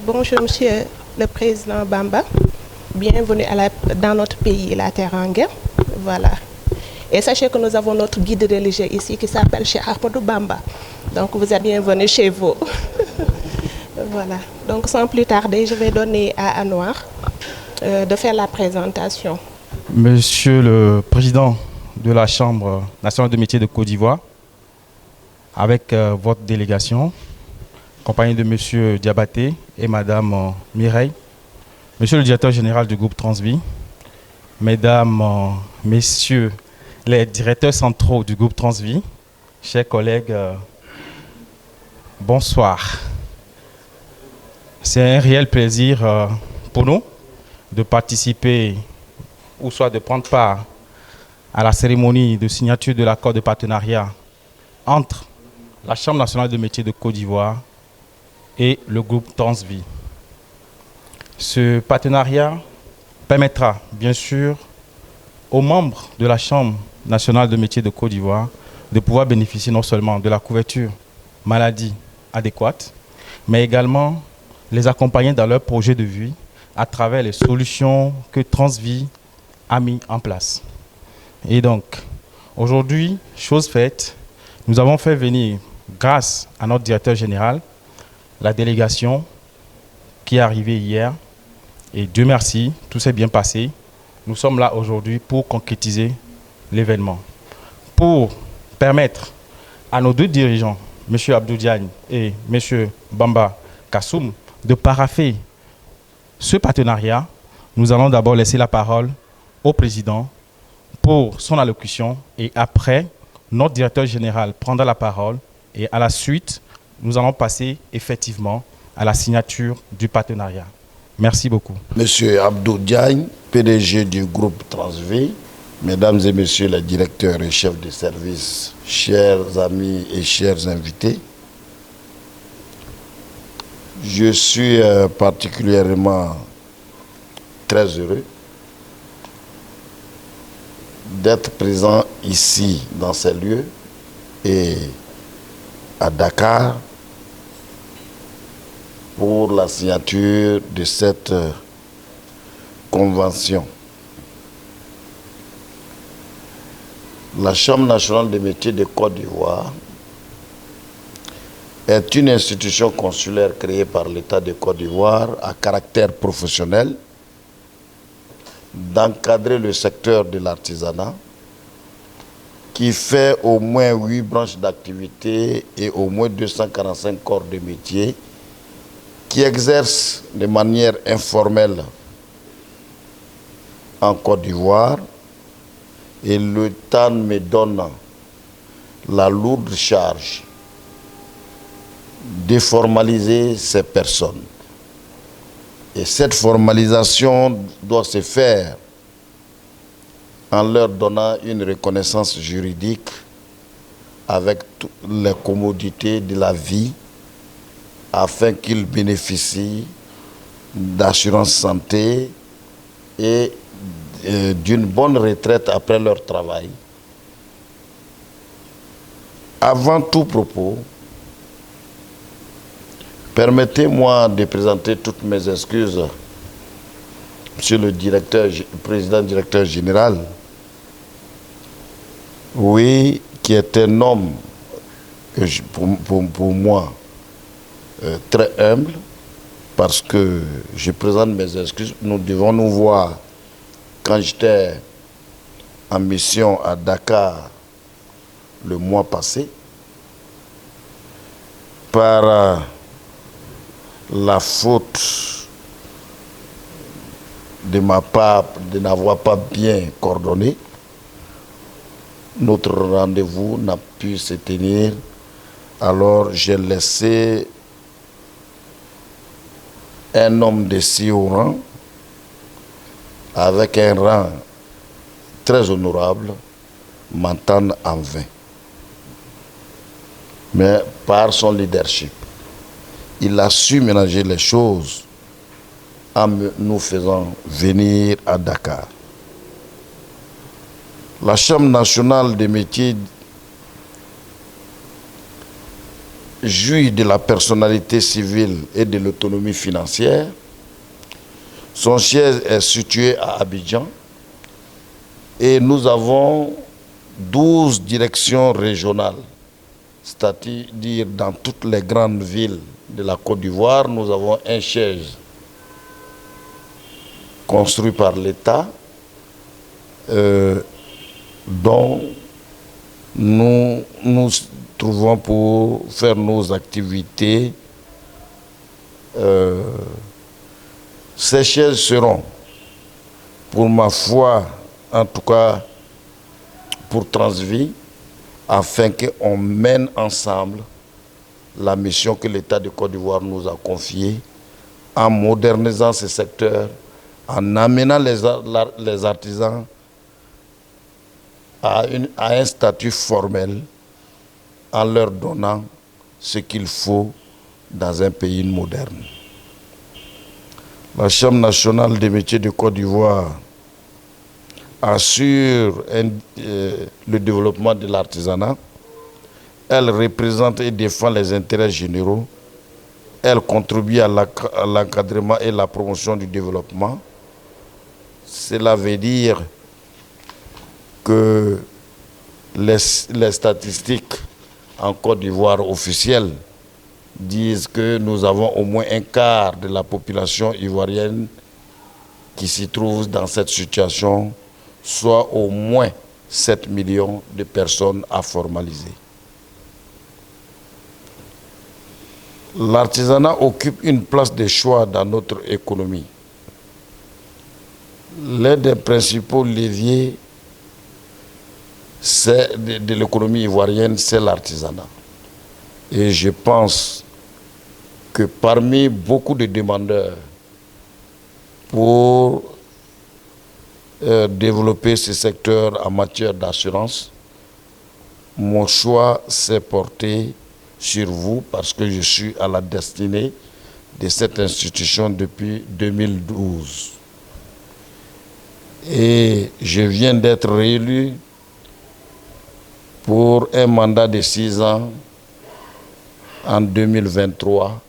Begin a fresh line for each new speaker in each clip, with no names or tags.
Bonjour Monsieur le Président Bamba, bienvenue dans notre pays, la Teranga. Voilà. Et sachez que nous avons notre guide religieux ici qui s'appelle Cheikh Ahmadou Bamba. Donc vous êtes bienvenue chez vous. Voilà. Donc sans plus tarder, je vais donner à Anouar de faire la présentation.
Monsieur le Président de la Chambre nationale de métiers de Côte d'Ivoire, avec votre délégation, accompagné de Monsieur Diabaté et Madame Mireille, Monsieur le Directeur général du groupe Transvie, Mesdames, Messieurs les directeurs centraux du groupe Transvie, chers collègues, bonsoir. C'est un réel plaisir pour nous de participer ou soit de prendre part à la cérémonie de signature de l'accord de partenariat entre la Chambre nationale de métiers de Côte d'Ivoire et le groupe Transvie. Ce partenariat permettra bien sûr aux membres de la Chambre nationale de métiers de Côte d'Ivoire de pouvoir bénéficier non seulement de la couverture maladie adéquate, mais également les accompagner dans leur projet de vie à travers les solutions que Transvie a mis en place. Et donc, aujourd'hui, chose faite, nous avons fait venir, grâce à notre directeur général, la délégation qui est arrivée hier. Et Dieu merci, tout s'est bien passé. Nous sommes là aujourd'hui pour concrétiser l'événement. Pour permettre à nos deux dirigeants, M. Abdou Diagne et M. Bamba Kassoum, de paraffer ce partenariat, nous allons d'abord laisser la parole au président pour son allocution et après, notre directeur général prendra la parole et à la suite, nous allons passer effectivement à la signature du partenariat. Merci beaucoup.
Monsieur Abdou Diagne, PDG du groupe Transvie, Mesdames et Messieurs les directeurs et chefs de service, chers amis et chers invités, je suis particulièrement très heureux d'être présent ici dans ces lieux et à Dakar pour la signature de cette convention. La Chambre nationale des métiers de Côte d'Ivoire est une institution consulaire créée par l'État de Côte d'Ivoire à caractère professionnel d'encadrer le secteur de l'artisanat qui fait au moins 8 branches d'activité et au moins 245 corps de métier qui exercent de manière informelle en Côte d'Ivoire et le temps me donne la lourde charge de formaliser ces personnes. Et cette formalisation doit se faire en leur donnant une reconnaissance juridique avec toutes les commodités de la vie afin qu'ils bénéficient d'assurance santé et d'une bonne retraite après leur travail. Avant tout propos, permettez-moi de présenter toutes mes excuses, Monsieur le président directeur général, oui, qui est un homme pour moi très humble, parce que je présente mes excuses. Nous devons nous voir quand j'étais en mission à Dakar le mois passé, par la faute de ma part de n'avoir pas bien coordonné. Notre rendez-vous n'a pu se tenir, alors j'ai laissé un homme de si haut rang, avec un rang très honorable, m'entendre en vain. Mais par son leadership, il a su ménager les choses en nous faisant venir à Dakar. La Chambre nationale des métiers jouit de la personnalité civile et de l'autonomie financière. Son siège est situé à Abidjan et nous avons 12 directions régionales, c'est-à-dire dans toutes les grandes villes de la Côte d'Ivoire, nous avons un siège construit par l'État dont nous nous trouvons pour faire nos activités. Ces sièges seront, pour ma foi, en tout cas pour Transvie, afin qu'on mène ensemble la mission que l'État de Côte d'Ivoire nous a confiée, en modernisant ce secteur, en amenant les artisans à un statut formel, en leur donnant ce qu'il faut dans un pays moderne. La Chambre nationale des métiers de Côte d'Ivoire assure le développement de l'artisanat. Elle représente et défend les intérêts généraux. Elle contribue à l'encadrement et la promotion du développement. Cela veut dire que les statistiques en Côte d'Ivoire officielles disent que nous avons au moins un quart de la population ivoirienne qui s'y trouve dans cette situation, soit au moins 7 millions de personnes à formaliser. L'artisanat occupe une place de choix dans notre économie. L'un des principaux leviers de l'économie ivoirienne, c'est l'artisanat. Et je pense que parmi beaucoup de demandeurs pour développer ce secteur en matière d'assurance, mon choix s'est porté sur vous parce que je suis à la destinée de cette institution depuis 2012. Et je viens d'être réélu pour un mandat de 6 ans en 2023.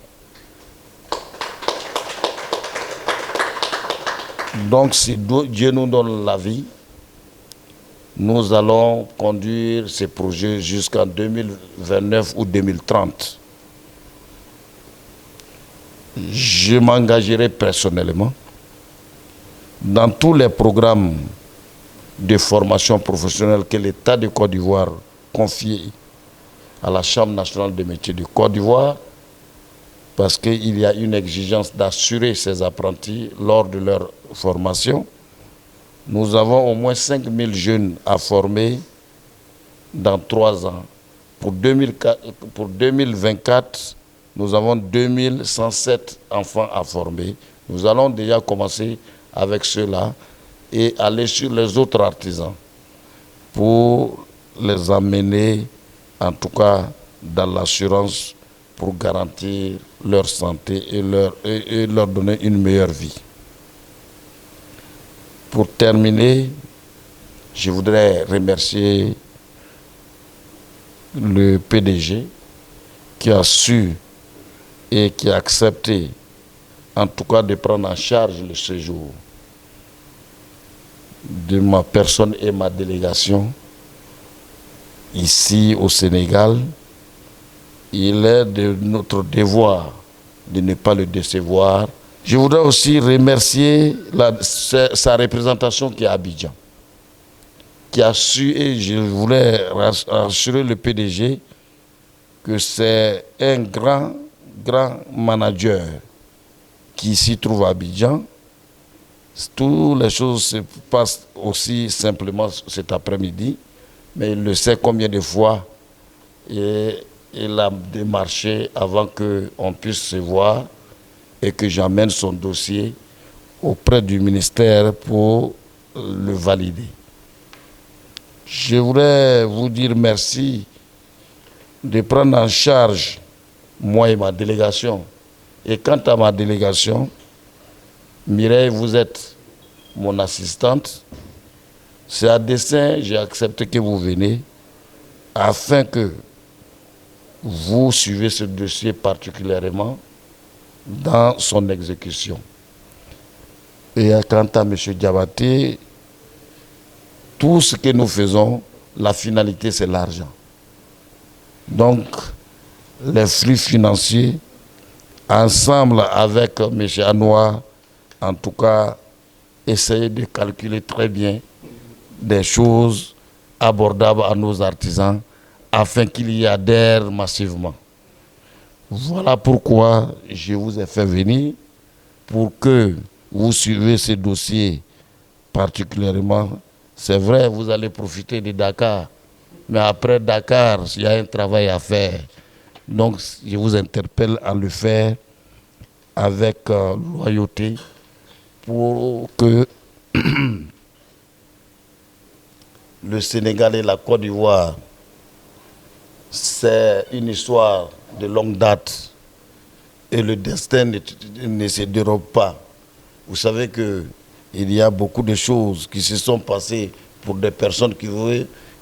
Donc, si Dieu nous donne la vie, nous allons conduire ces projets jusqu'en 2029 ou 2030. Je m'engagerai personnellement dans tous les programmes de formation professionnelle que l'État de Côte d'Ivoire confie à la Chambre nationale des métiers de Côte d'Ivoire, parce qu'il y a une exigence d'assurer ces apprentis lors de leur formation. Nous avons au moins 5000 jeunes à former dans 3 ans. Pour 2024, nous avons 2107 enfants à former. Nous allons déjà commencer avec ceux-là et aller sur les autres artisans pour les amener, en tout cas, dans l'assurance pour garantir leur santé et leur donner une meilleure vie. Pour terminer, je voudrais remercier le PDG qui a su et qui a accepté, en tout cas, de prendre en charge le séjour de ma personne et ma délégation ici au Sénégal. Il est de notre devoir de ne pas le décevoir. Je voudrais aussi remercier sa représentation qui est à Abidjan, qui a su, et je voulais rassurer le PDG que c'est un grand manager qui s'y trouve à Abidjan. Toutes les choses se passent aussi simplement cet après-midi, mais il le sait combien de fois il a démarché avant qu'on puisse se voir et que j'amène son dossier auprès du ministère pour le valider. Je voudrais vous dire merci de prendre en charge moi et ma délégation. Et quant à ma délégation, Mireille, vous êtes mon assistante. C'est à dessein, j'ai accepté que vous venez afin que vous suivez ce dossier particulièrement dans son exécution. Et quant à M. Diabaté, tout ce que nous faisons, la finalité, c'est l'argent. Donc, les flux financiers, ensemble avec M. Anoua, en tout cas, essayez de calculer très bien des choses abordables à nos artisans afin qu'ils y adhèrent massivement. Voilà pourquoi je vous ai fait venir, pour que vous suivez ce dossier particulièrement. C'est vrai, vous allez profiter de Dakar, mais après Dakar, il y a un travail à faire. Donc, je vous interpelle à le faire avec loyauté pour que le Sénégal et la Côte d'Ivoire, c'est une histoire de longue date et le destin ne se dérobe pas. Vous savez qu'il y a beaucoup de choses qui se sont passées pour des personnes qui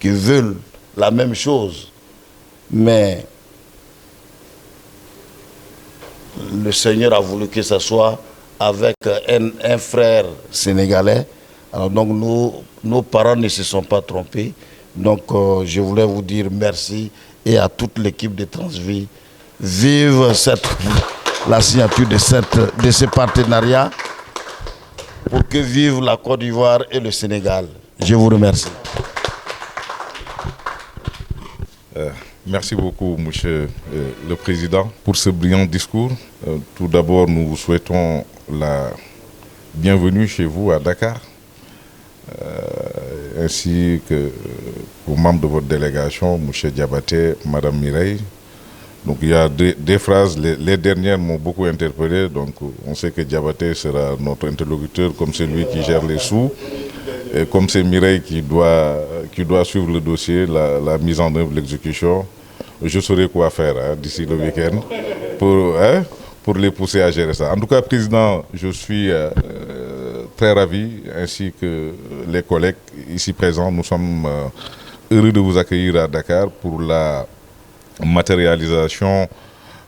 veulent la même chose. Mais le Seigneur a voulu que ce soit avec un frère sénégalais. Alors donc nos parents ne se sont pas trompés. Donc je voulais vous dire merci et à toute l'équipe de Transvie. Vive la signature de ce partenariat pour que vive la Côte d'Ivoire et le Sénégal. Je vous remercie.
Merci beaucoup, Monsieur le Président, pour ce brillant discours. Tout d'abord, nous vous souhaitons la bienvenue chez vous à Dakar, ainsi que aux membres de votre délégation, M. Diabaté, Mme Mireille. Donc il y a des phrases, les dernières m'ont beaucoup interpellé, donc on sait que Diabaté sera notre interlocuteur comme celui qui gère les sous, et comme c'est Mireille qui doit suivre le dossier, la mise en œuvre, l'exécution, je saurai quoi faire d'ici le week-end pour les pousser à gérer ça. En tout cas, Président, je suis très ravi, ainsi que les collègues ici présents. Nous sommes heureux de vous accueillir à Dakar pour la matérialisation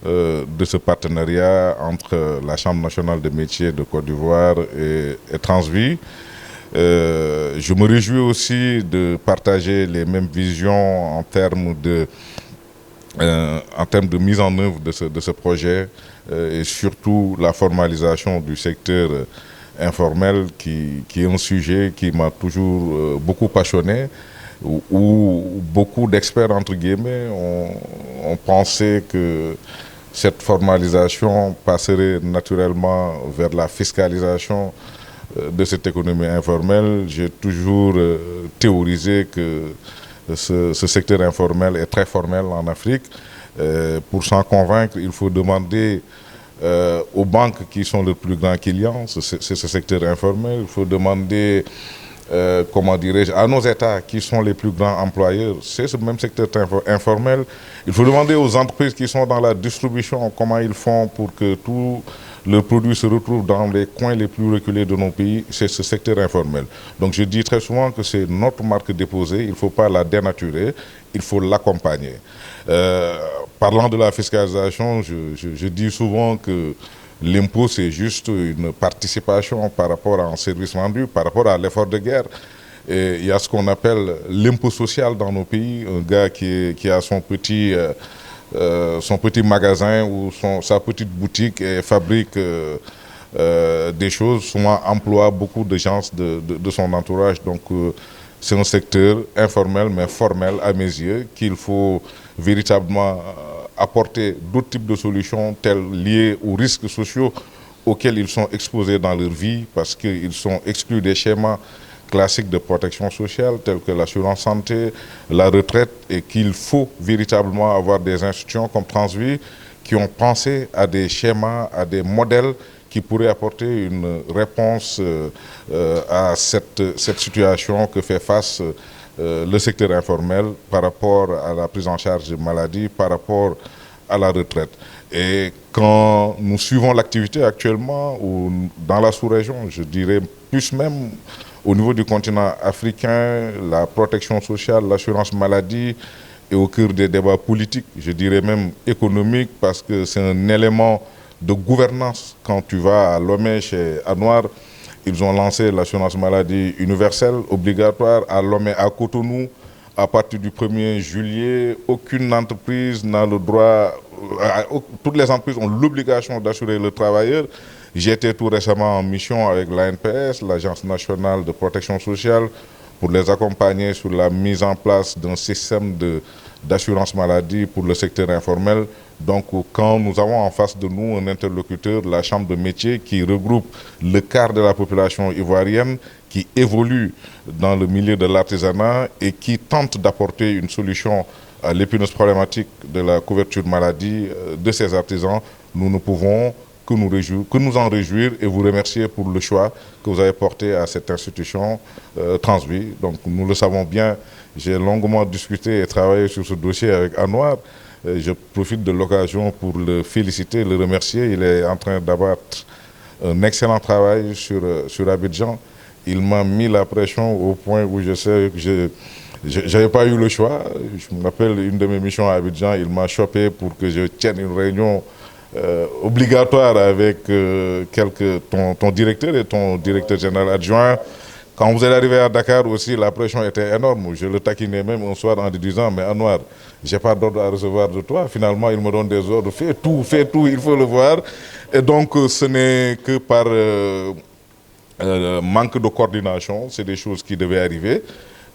de ce partenariat entre la Chambre nationale des métiers de Côte d'Ivoire et Transvie. Je me réjouis aussi de partager les mêmes visions en termes de mise en œuvre de ce projet et surtout la formalisation du secteur informel qui est un sujet qui m'a toujours beaucoup passionné, où beaucoup d'experts, entre guillemets, ont pensé que cette formalisation passerait naturellement vers la fiscalisation de cette économie informelle. J'ai toujours théorisé que ce secteur informel est très formel en Afrique. Pour s'en convaincre, il faut demander aux banques qui sont le plus grand client, c'est ce secteur informel. Il faut demander, comment dirais-je, à nos États qui sont les plus grands employeurs, c'est ce même secteur informel. Il faut demander aux entreprises qui sont dans la distribution comment ils font pour que tout le produit se retrouve dans les coins les plus reculés de nos pays, c'est ce secteur informel. Donc je dis très souvent que c'est notre marque déposée, il ne faut pas la dénaturer, il faut l'accompagner. Parlant de la fiscalisation, je dis souvent que l'impôt c'est juste une participation par rapport à un service rendu, par rapport à l'effort de guerre. Et il y a ce qu'on appelle l'impôt social dans nos pays, un gars qui a son petit magasin ou sa petite boutique et fabrique des choses, souvent emploie beaucoup de gens de son entourage. Donc c'est un secteur informel mais formel à mes yeux qu'il faut véritablement apporter d'autres types de solutions telles liées aux risques sociaux auxquels ils sont exposés dans leur vie parce qu'ils sont exclus des schémas classiques de protection sociale tels que l'assurance santé, la retraite et qu'il faut véritablement avoir des institutions comme Transvie qui ont pensé à des schémas, à des modèles qui pourraient apporter une réponse à cette situation que fait face le secteur informel par rapport à la prise en charge de maladies, par rapport à la retraite. Et quand nous suivons l'activité actuellement ou dans la sous-région, je dirais plus même au niveau du continent africain, la protection sociale, l'assurance maladie est au cœur des débats politiques, je dirais même économiques, parce que c'est un élément de gouvernance. Quand tu vas à Lomé chez Anouar, ils ont lancé l'assurance maladie universelle, obligatoire. À Lomé, à Cotonou, à partir du 1er juillet, aucune entreprise n'a le droit, toutes les entreprises ont l'obligation d'assurer le travailleur. J'étais tout récemment en mission avec l'ANPS, l'Agence nationale de protection sociale, pour les accompagner sur la mise en place d'un système d'assurance maladie pour le secteur informel. Donc, quand nous avons en face de nous un interlocuteur, la Chambre de métier, qui regroupe le quart de la population ivoirienne, qui évolue dans le milieu de l'artisanat et qui tente d'apporter une solution à l'épineuse problématique de la couverture maladie de ces artisans, nous ne pouvons que nous en réjouir et vous remercier pour le choix que vous avez porté à cette institution Transvi. Donc nous le savons bien, j'ai longuement discuté et travaillé sur ce dossier avec Anouar. Je profite de l'occasion pour le féliciter, le remercier. Il est en train d'abattre un excellent travail sur Abidjan. Il m'a mis la pression au point où je sais que je n'avais pas eu le choix. Je me rappelle une de mes missions à Abidjan, il m'a chopé pour que je tienne une réunion obligatoire avec ton directeur et ton directeur général adjoint. Quand vous êtes arrivé à Dakar aussi, la pression était énorme. Je le taquinais même un soir en lui disant, mais Anouar, je n'ai pas d'ordre à recevoir de toi. Finalement, il me donne des ordres, fais tout, il faut le voir. Et donc, ce n'est que par manque de coordination, c'est des choses qui devaient arriver.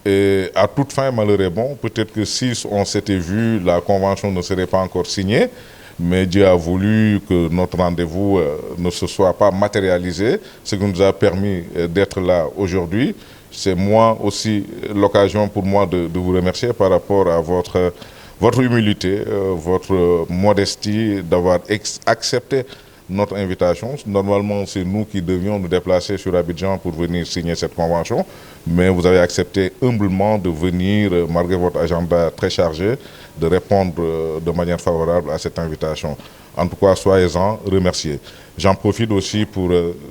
Et à toute fin, malheur est bon. Peut-être que si on s'était vu, la convention ne serait pas encore signée. Mais Dieu a voulu que notre rendez-vous ne se soit pas matérialisé, ce qui nous a permis d'être là aujourd'hui. C'est moi aussi l'occasion pour moi de vous remercier par rapport à votre humilité, votre modestie, d'avoir accepté notre invitation. Normalement, c'est nous qui devions nous déplacer sur Abidjan pour venir signer cette convention, mais vous avez accepté humblement de venir, malgré votre agenda très chargé, de répondre de manière favorable à cette invitation. En tout cas, soyez-en remerciés. J'en profite aussi pour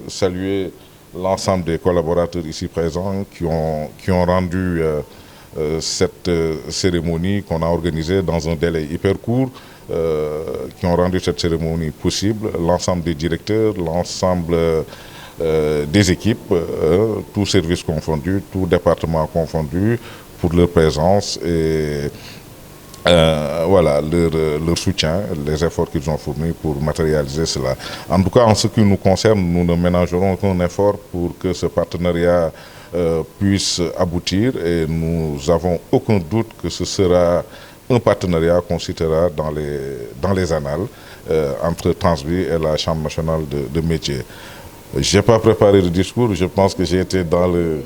saluer l'ensemble des collaborateurs ici présents qui ont rendu cette cérémonie qu'on a organisée dans un délai hyper court, qui ont rendu cette cérémonie possible, l'ensemble des directeurs, l'ensemble des équipes, tous services confondus, tous départements confondus, pour leur présence et voilà, leur soutien, les efforts qu'ils ont fournis pour matérialiser cela. En tout cas, en ce qui nous concerne, nous ne ménagerons aucun effort pour que ce partenariat puisse aboutir et nous n'avons aucun doute que ce sera un partenariat qu'on citera dans les annales entre Transvi et la Chambre nationale de métier. Je n'ai pas préparé de discours, je pense que j'ai été dans le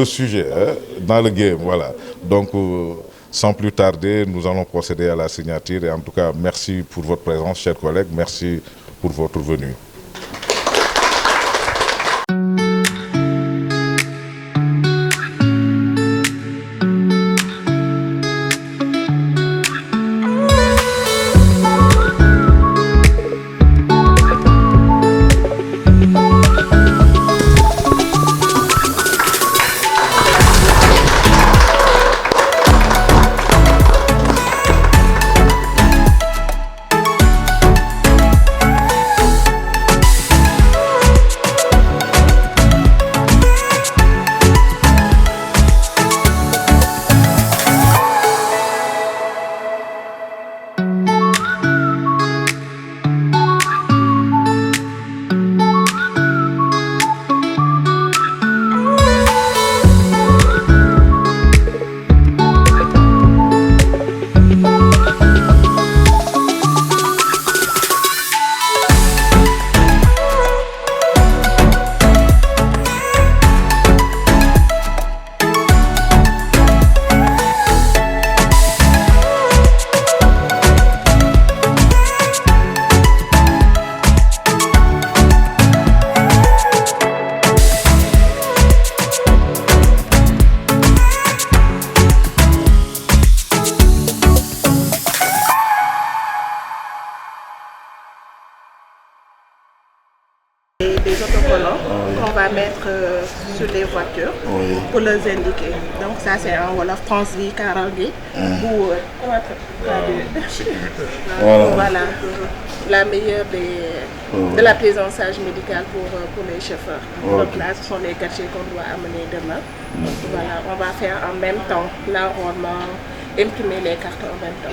sujet, hein, dans le game, voilà. Donc, sans plus tarder, nous allons procéder à la signature et en tout cas, merci pour votre présence, chers collègues, merci pour votre venue.
des autocollants qu'on va mettre sur les voitures pour les indiquer. Donc ça c'est un wolof Transvi Kaaraange pour voilà la meilleure de la prise en charge médicale pour les chauffeurs. Donc là ce sont les gadgets qu'on doit amener demain. Voilà, on va faire en même temps l'enrôlement, imprimer les cartes en même temps.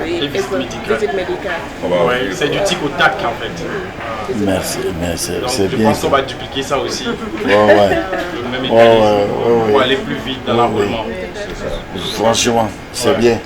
Et visite médicale.
Ouais, c'est du tic au tac en fait.
Merci, mais c'est
Je
bien.
pense qu'on va dupliquer ça aussi.
Ouais.
Le même mécanisme pour aller plus vite dans l'enrôlement.
Franchement, c'est bien.